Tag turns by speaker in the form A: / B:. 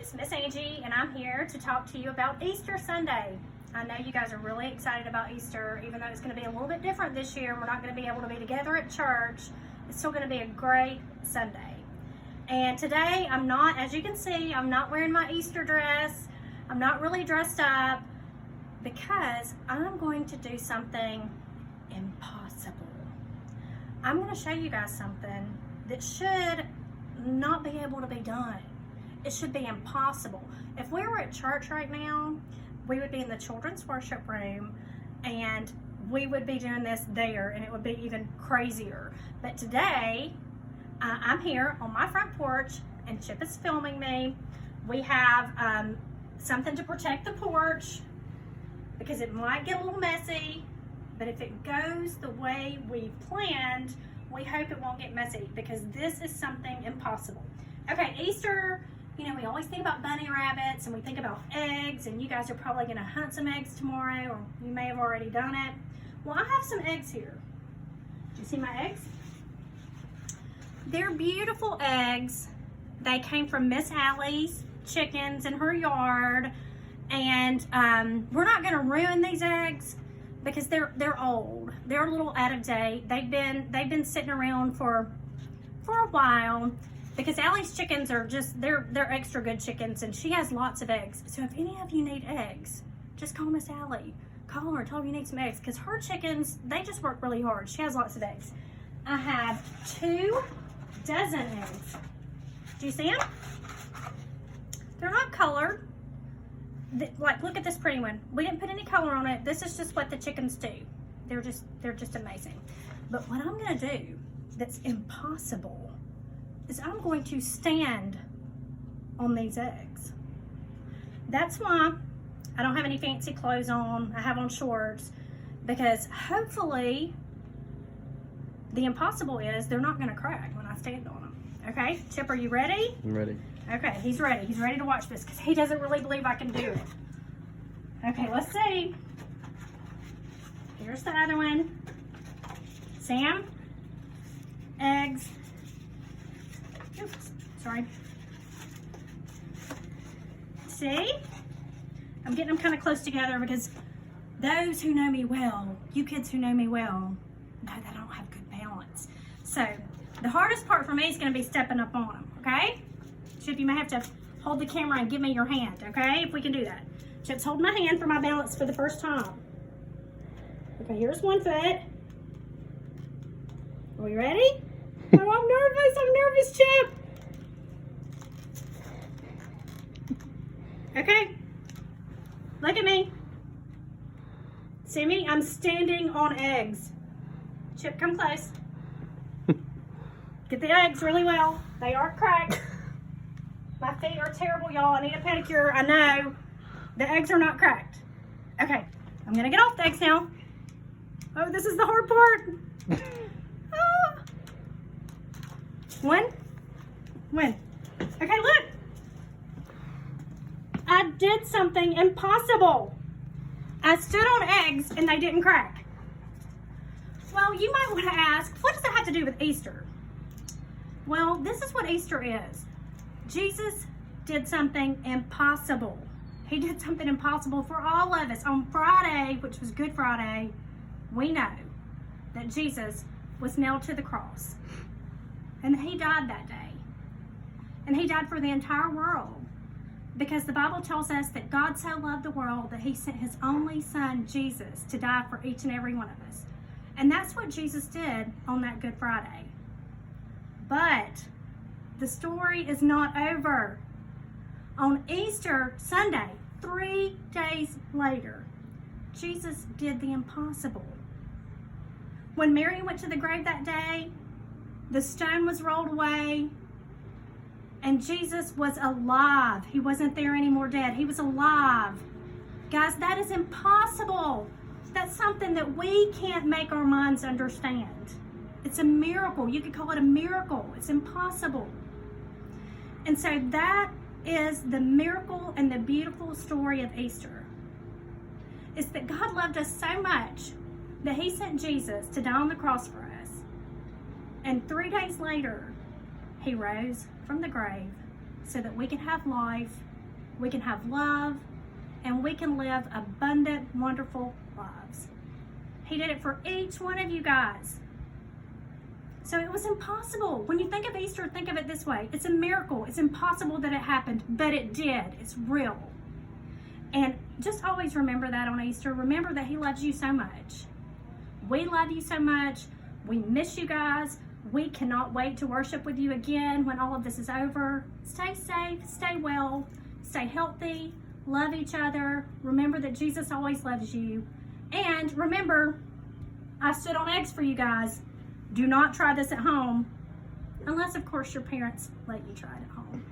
A: It's Miss Angie, and I'm here to talk to you about Easter Sunday. I know you guys are really excited about Easter, even though it's going to be a little bit different this year. We're not going to be able to be together at church. It's still going to be a great Sunday. And today, I'm not, as you can see, I'm not wearing my Easter dress. I'm not really dressed up because I'm going to do something impossible. I'm going to show you guys something that should not be able to be done. It should be impossible. If we were at church right now, we would be in the children's worship room and we would be doing this there, and it would be even crazier. But today, I'm here on my front porch and Chip is filming me. We have something to protect the porch because it might get a little messy, but if it goes the way we planned, we hope it won't get messy because this is something impossible. Okay, Easter, you know, we always think about bunny rabbits and we think about eggs, and you guys are probably gonna hunt some eggs tomorrow, or you may have already done it. Well, I have some eggs here. Do you see my eggs? They're beautiful eggs. They came from Miss Allie's chickens in her yard, and we're not gonna ruin these eggs because they're old. They're a little out of date. They've been sitting around for a while because Allie's chickens are just they're extra good chickens, and she has lots of eggs. So if any of you need eggs, just call Miss Allie. Call her, tell her you need some eggs, because her chickens, they just work really hard. She has lots of eggs. I have 2 dozen eggs. Do you see them? They're not colored. Like, look at this pretty one. We didn't put any color on it. This is just what the chickens do. They're just amazing. But what I'm gonna do that's impossible is I'm going to stand on these eggs. That's why I don't have any fancy clothes on. I have on shorts because hopefully the impossible is they're not gonna crack when I stand on them. Okay, Chip, are you ready?
B: I'm ready.
A: Okay, he's ready. He's ready to watch this because he doesn't really believe I can do it. Okay, let's see. Here's the other one. Sam, eggs. Oops, sorry. See? I'm getting them kind of close together because those who know me well, you kids who know me well, know that I don't have good balance. So the hardest part for me is going to be stepping up on them, okay? Chip, you may have to hold the camera and give me your hand, okay? If we can do that. Chip's holding my hand for my balance for the first time. Okay, here's one foot. Are we ready? Oh, I'm nervous, Chip. Okay, look at me. See me? I'm standing on eggs. Chip, come close. Get the eggs really well. They aren't cracked. My feet are terrible, y'all. I need a pedicure. I know. The eggs are not cracked. Okay, I'm gonna get off the eggs now. Oh, this is the hard part. Ah. One. Okay, look. I did something impossible. I stood on eggs and they didn't crack. Well, you might want to ask, what does that have to do with Easter? Well, this is what Easter is. Jesus did something impossible. He did something impossible for all of us. On Friday, which was Good Friday, we know that Jesus was nailed to the cross. And he died that day. And he died for the entire world. Because the Bible tells us that God so loved the world that he sent his only son, Jesus, to die for each and every one of us. And that's what Jesus did on that Good Friday. But the story is not over. On Easter Sunday, 3 days later, Jesus did the impossible. When Mary went to the grave that day, the stone was rolled away, and Jesus was alive. He wasn't there anymore dead. He was alive. Guys, that is impossible. That's something that we can't make our minds understand. It's a miracle. You could call it a miracle. It's impossible. And so that is the miracle and the beautiful story of Easter. It's that God loved us so much that he sent Jesus to die on the cross for us. And 3 days later, he rose from the grave so that we could have life we can have love, and we can live abundant, wonderful lives. He did it for each one of you guys. So it was impossible. When you think of Easter, think of it this way. It's a miracle. It's impossible that it happened, but it did. It's real. And just always remember that on Easter. Remember that he loves you so much. We love you so much. We miss you guys. We cannot wait to worship with you again when all of this is over. Stay safe, stay well, stay healthy, love each other. Remember that Jesus always loves you. And remember, I stood on eggs for you guys. Do not try this at home, unless, of course, your parents let you try it at home.